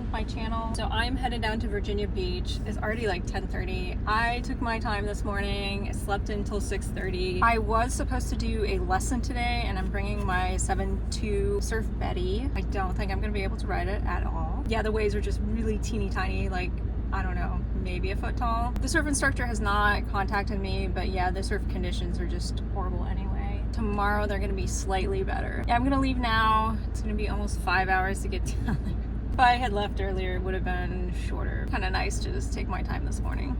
of my channel. So I'm headed down to Virginia Beach. It's already like 10:30. I took my time this morning, slept until 6:30. I was supposed to do a lesson today and I'm bringing my 7.2 Surf Betty. I don't think I'm gonna be able to ride it at all. Yeah, the waves are just really teeny tiny, like, I don't know, maybe a foot tall. The surf instructor has not contacted me, but yeah, the surf conditions are just horrible anyway. Tomorrow they're gonna be slightly better. Yeah, I'm gonna leave now. It's gonna be almost 5 hours to get down there. If I had left earlier, it would have been shorter. Kind of nice to just take my time this morning.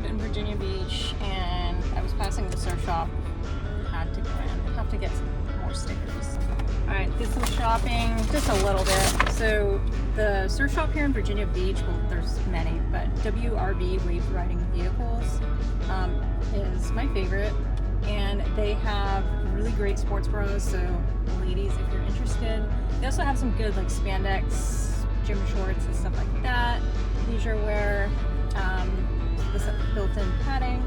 In Virginia Beach, and I was passing the surf shop. Had to go in. I have to get some more stickers. Alright, did some shopping, just a little bit. So the surf shop here in Virginia Beach, well, there's many, but WRV Wave Riding Vehicles is my favorite, and they have really great sports bras. So ladies, if you're interested, they also have some good like spandex gym shorts and stuff like that, leisure wear. This built-in padding.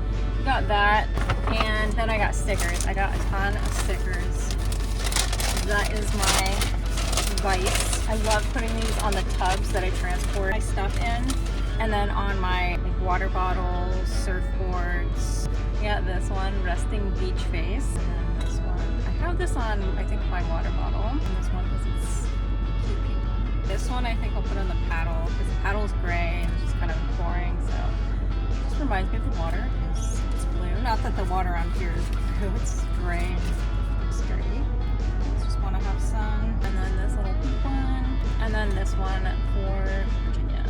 Got that, and then I got stickers. I got a ton of stickers. That is my vice. I love putting these on the tubs that I transport my stuff in, and then on my like, water bottles, surfboards. I got this one, resting beach face, and then this one. I have this on, I think, my water bottle, and this one because it's cute people. This one I think I'll put on the paddle because the paddle is gray and it's just kind of boring. So. Reminds me of the water because it's blue. Not that the water on here is blue, it's gray and sturdy. Just want to have sun. And then this little pink one. And then this one for Virginia.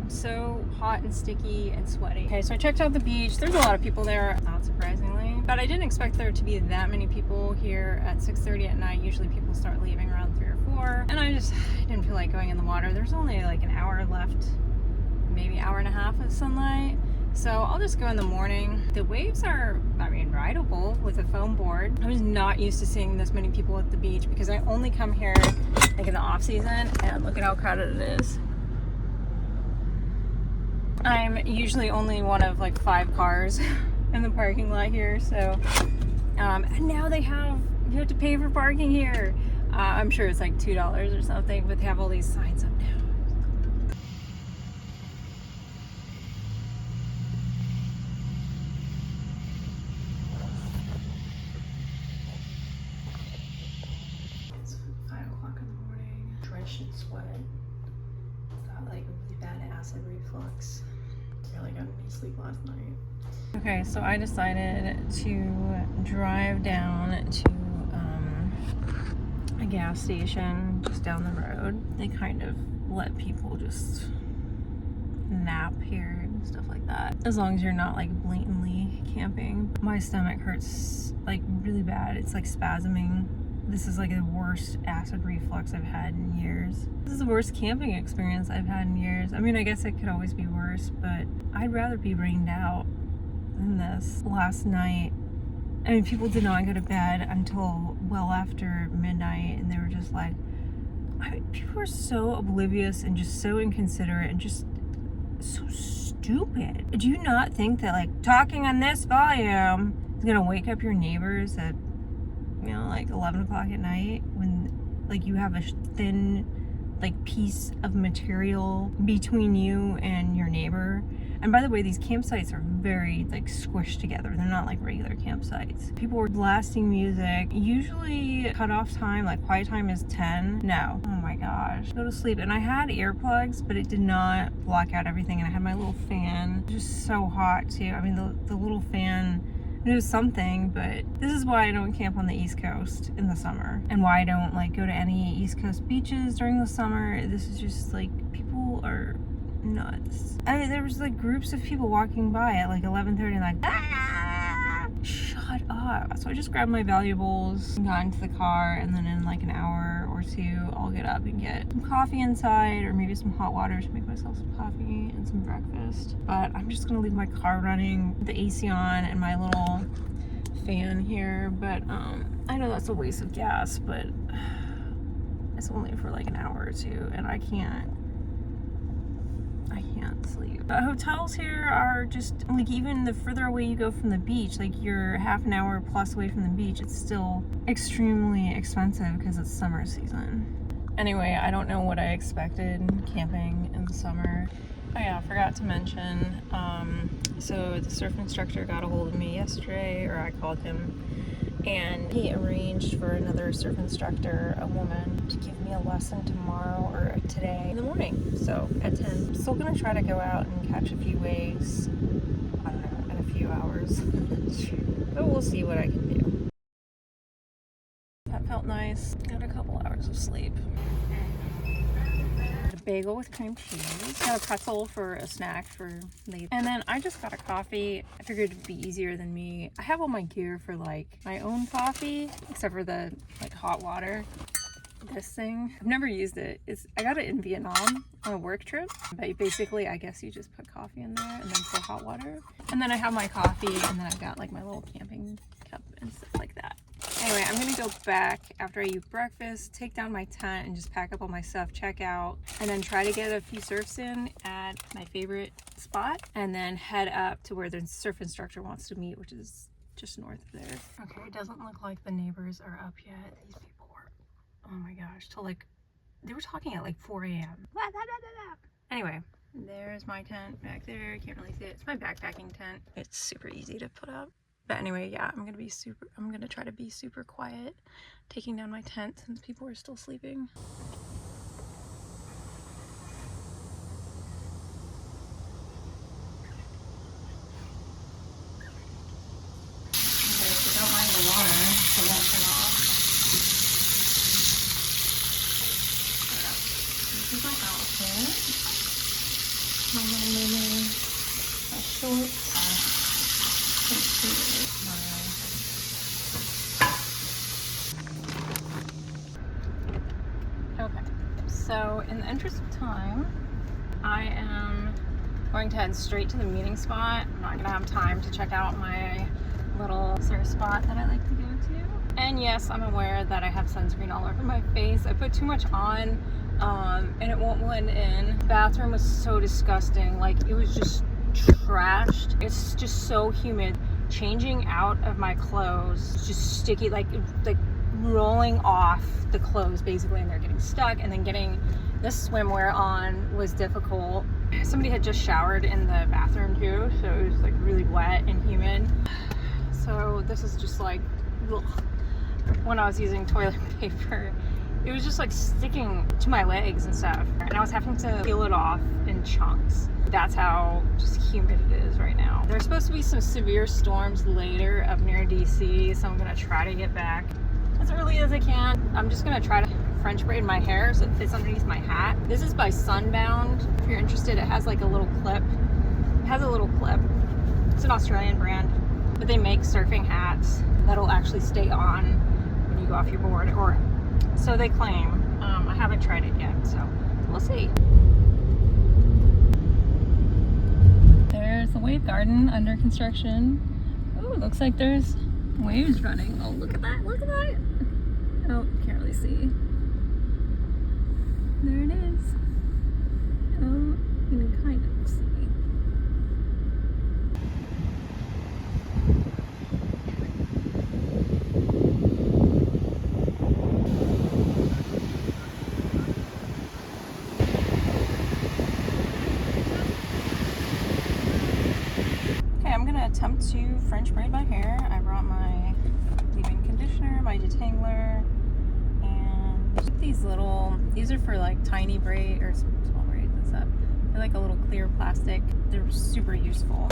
So hot and sticky and sweaty. Okay, so I checked out the beach. There's a lot of people there, not surprisingly, but I didn't expect there to be that many people here at 6:30 at night. Usually people start leaving around 3 or 4, and I didn't feel like going in the water. There's only like an hour left, maybe hour and a half of sunlight, so I'll just go in the morning. The waves are, I mean, rideable with a foam board. I was not used to seeing this many people at the beach because I only come here like in the off season, and look at how crowded it is. I'm usually only one of like 5 cars in the parking lot here, so and now you have to pay for parking here. I'm sure it's like $2 or something, but they have all these signs up now. It's 5 o'clock in the morning, drenched in sweat. Got like a really bad acid reflux. Really got me sleep last night. Okay, so I decided to drive down to a gas station just down the road. They kind of let people just nap here and stuff like that, as long as you're not like blatantly camping. My stomach hurts like really bad. It's like spasming. This is like the worst acid reflux I've had in years. This is the worst camping experience I've had in years. I mean, I guess it could always be worse, but I'd rather be rained out than this. Last night, I mean, people did not go to bed until well after midnight, and they were just like, people were so oblivious and just so inconsiderate and just so stupid. Do you not think that like talking on this volume is gonna wake up your neighbors at, you know, like 11 o'clock at night when like you have a thin like piece of material between you and your neighbor. And by the way, these campsites are very like squished together. They're not like regular campsites. People were blasting music. Usually cutoff time, like quiet time is 10. No. Oh my gosh. Go to sleep. And I had earplugs, but it did not block out everything. And I had my little fan. Just so hot too. I mean, the little fan, it was something, but this is why I don't camp on the East Coast in the summer. And why I don't like go to any East Coast beaches during the summer. This is just like, people are nuts. There was like groups of people walking by at like 11:30 like, ah! Shut up. So I just grabbed my valuables and got into the car, and then in like an hour or two I'll get up and get some coffee inside, or maybe some hot water to make myself some coffee and some breakfast. But I'm just gonna leave my car running, the AC on, and my little fan here. But I know that's a waste of gas, but it's only for like an hour or two, and I can't sleep. But hotels here are just like, even the further away you go from the beach, like you're half an hour plus away from the beach, it's still extremely expensive because it's summer season. Anyway, I don't know what I expected camping in the summer. Oh yeah, I forgot to mention, so the surf instructor got a hold of me yesterday, or I called him, and he arranged for another surf instructor, a woman, to give me a lesson tomorrow or today in the morning, so at 10. I'm still gonna try to go out and catch a few waves, I don't know, in a few hours, but we'll see what I can do. That felt nice. Got a couple hours of sleep. Bagel with cream cheese. Got a pretzel for a snack for later. And then I just got a coffee. I figured it'd be easier than me. I have all my gear for like my own coffee, except for the like hot water. This thing, I've never used it. I got it in Vietnam on a work trip. But basically, I guess you just put coffee in there and then pour hot water. And then I have my coffee, and then I've got like my little camping cup and stuff like that. Anyway, I'm gonna go back after I eat breakfast, take down my tent and just pack up all my stuff, check out, and then try to get a few surfs in at my favorite spot, and then head up to where the surf instructor wants to meet, which is just north of there. Okay, it doesn't look like the neighbors are up yet. These people were, oh my gosh, till like, they were talking at like 4 a.m. Anyway, there's my tent back there. Can't really see it. It's my backpacking tent. It's super easy to put up. But anyway, yeah, I'm gonna try to be super quiet, taking down my tent since people are still sleeping. Okay, so don't mind the water, so it won't turn off. This is my outfit. My shorts. Okay, so in the interest of time, I am going to head straight to the meeting spot. I'm not gonna have time to check out my little surf spot that I like to go to. And yes, I'm aware that I have sunscreen all over my face. I put too much on, and it won't blend in. The bathroom was so disgusting. Like, it was just trashed. It's just so humid. Changing out of my clothes, just sticky, like rolling off the clothes basically, and they're getting stuck, and then getting the swimwear on was difficult. Somebody had just showered in the bathroom too, so it was like really wet and humid. So this is just like, ugh. When I was using toilet paper, it was just like sticking to my legs and stuff, and I was having to peel it off in chunks. That's how just humid it is right now. There's supposed to be some severe storms later up near DC, so I'm gonna try to get back as early as I can. I'm just gonna try to French braid my hair so it fits underneath my hat. This is by Sunbound. If you're interested, it has like a little clip. It has a little clip. It's an Australian brand, but they make surfing hats that'll actually stay on when you go off your board, or so they claim. I haven't tried it yet, so we'll see. There's the wave garden under construction. Oh, it looks like there's waves running. Oh, look at that, look at that. Oh, can't really see. There it is. Oh, you can kind of see. attempt to French braid my hair. I brought my leave-in conditioner, my detangler, and these are for like tiny braid or small braids and stuff. They're like a little clear plastic. They're super useful.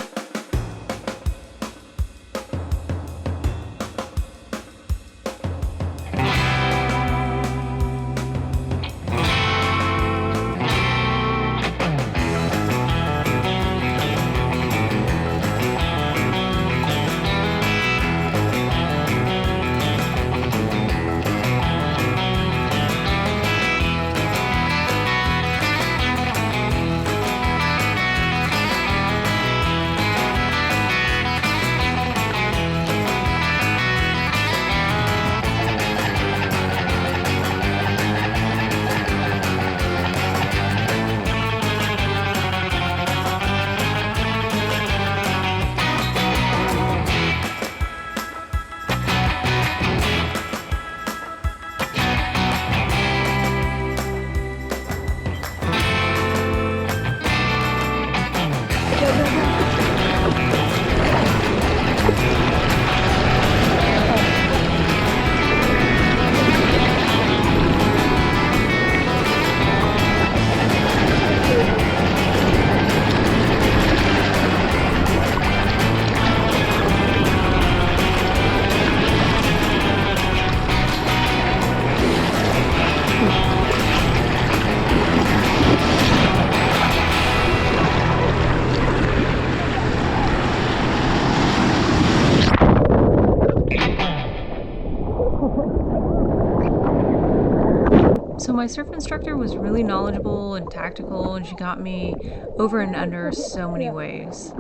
So my surf instructor was really knowledgeable and tactical, and she got me over and under so many waves.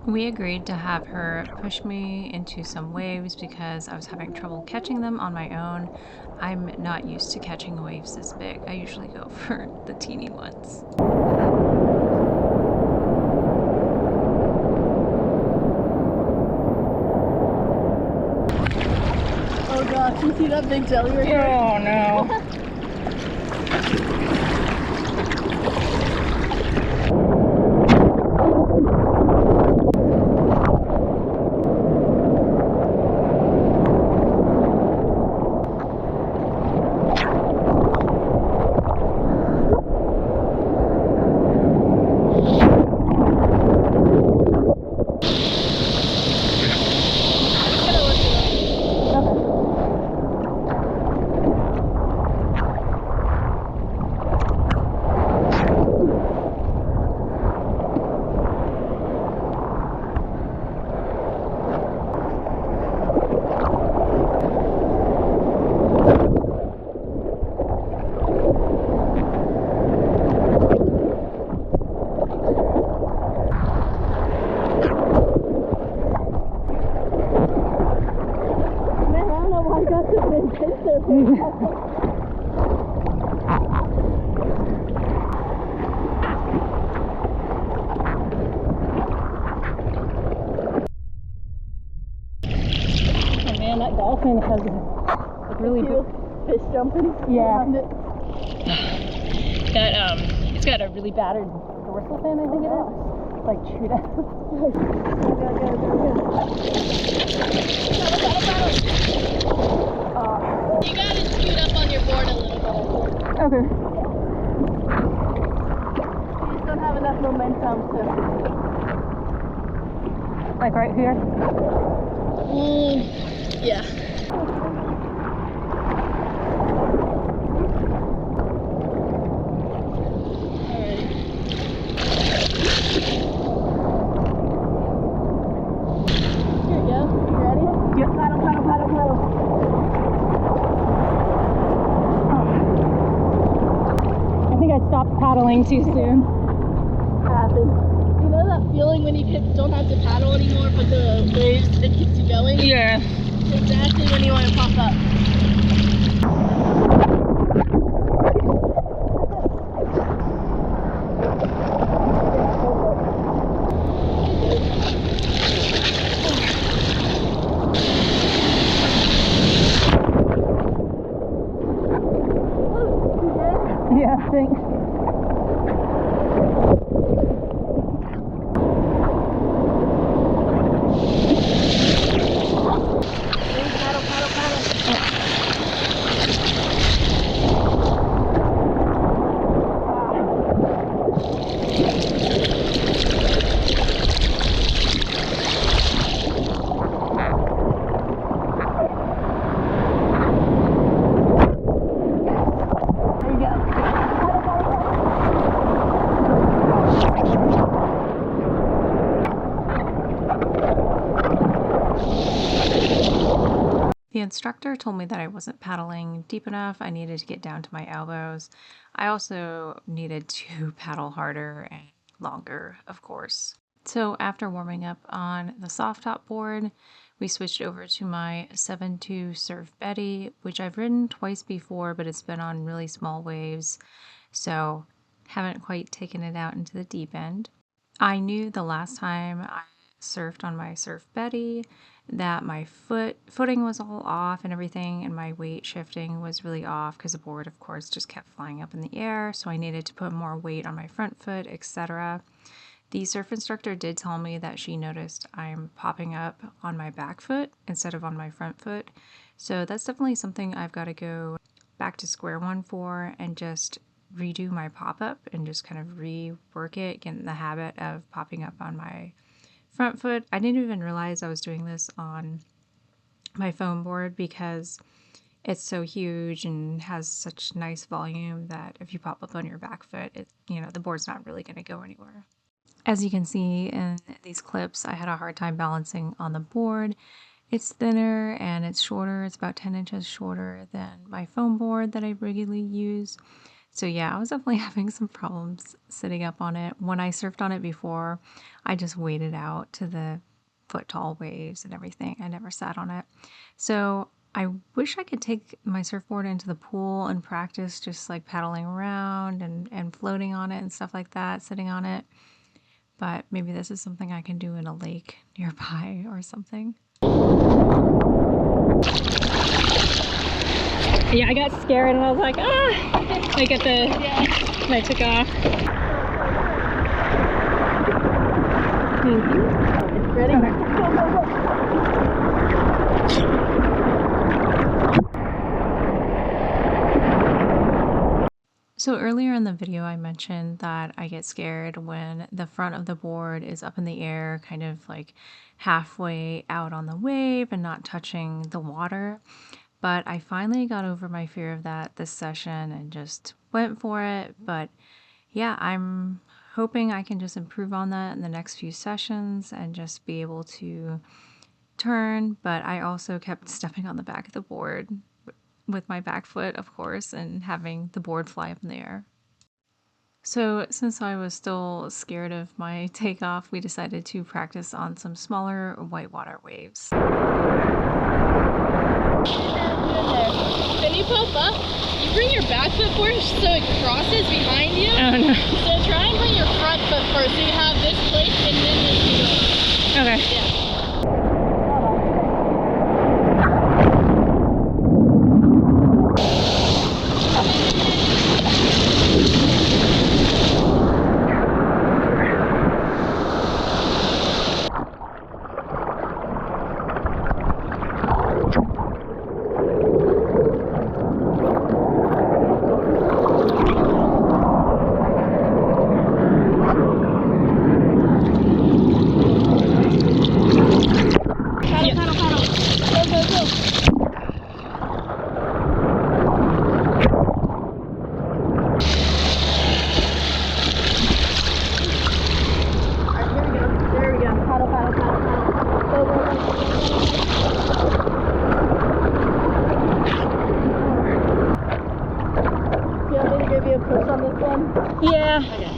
We agreed to have her push me into some waves because I was having trouble catching them on my own. I'm not used to catching waves this big. I usually go for the teeny ones. Oh gosh, you see that big jelly right here? Oh no. Man, that dolphin has a really good fish jumping. Yeah. Around it. That it's got a really battered dorsal fin, I think it is. It's like chewed up. You gotta scoot up on your board a little bit. Okay. You just don't have enough momentum to. Like right here? Yeah. Paddling too soon. Happens. You know that feeling when you don't have to paddle anymore, but the waves, it keeps you going? Yeah. Exactly when you want to pop up. Yeah, thanks. instructor told me that I wasn't paddling deep enough. I needed to get down to my elbows. I also needed to paddle harder and longer, of course. So after warming up on the soft top board, we switched over to my 7.2 Surf Betty, which I've ridden twice before, but it's been on really small waves, so haven't quite taken it out into the deep end. I knew the last time I surfed on my Surf Betty that my footing was all off and everything, and my weight shifting was really off because the board, of course, just kept flying up in the air, so I needed to put more weight on my front foot, etc. The surf instructor did tell me that she noticed I'm popping up on my back foot instead of on my front foot. So that's definitely something I've got to go back to square one for and just redo my pop-up and just kind of rework it, get in the habit of popping up on my front foot. I didn't even realize I was doing this on my foam board because it's so huge and has such nice volume that if you pop up on your back foot, the board's not really going to go anywhere. As you can see in these clips, I had a hard time balancing on the board. It's thinner and it's shorter. It's about 10 inches shorter than my foam board that I regularly use. So yeah, I was definitely having some problems sitting up on it. When I surfed on it before, I just waded out to the foot tall waves and everything. I never sat on it. So I wish I could take my surfboard into the pool and practice just like paddling around and floating on it and stuff like that, sitting on it. But maybe this is something I can do in a lake nearby or something. Yeah, I got scared and I was like, ah! Like when I took off. Thank you. It's ready? Okay. So earlier in the video, I mentioned that I get scared when the front of the board is up in the air, kind of like halfway out on the wave and not touching the water. But I finally got over my fear of that this session and just went for it. But yeah, I'm hoping I can just improve on that in the next few sessions and just be able to turn. But I also kept stepping on the back of the board with my back foot, of course, and having the board fly up in the air. So since I was still scared of my takeoff, we decided to practice on some smaller whitewater waves. When you pop up, you bring your back foot first so it crosses behind you. Oh no. So try and bring your front foot first so you have this place and then this can go. Okay. Yeah. Yeah.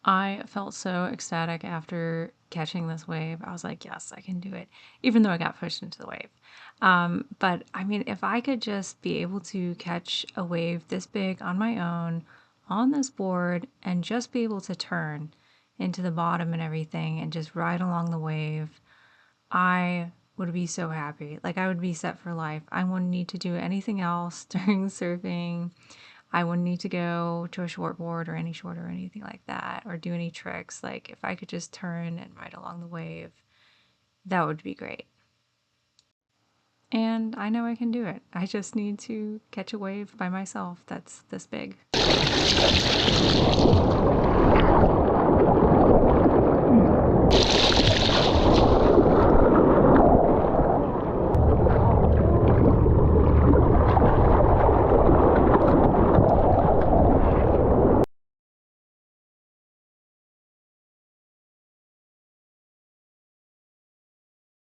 I felt so ecstatic after catching this wave. I was like, yes, I can do it, even though I got pushed into the wave. But I mean, if I could just be able to catch a wave this big on my own on this board and just be able to turn into the bottom and everything and just ride along the wave, I would be so happy. Like, I would be set for life. I wouldn't need to do anything else during surfing. I wouldn't need to go to a shortboard or any short or anything like that or do any tricks. Like, if I could just turn and ride along the wave, That would be great. And I know I can do it. I just need to catch a wave by myself that's this big.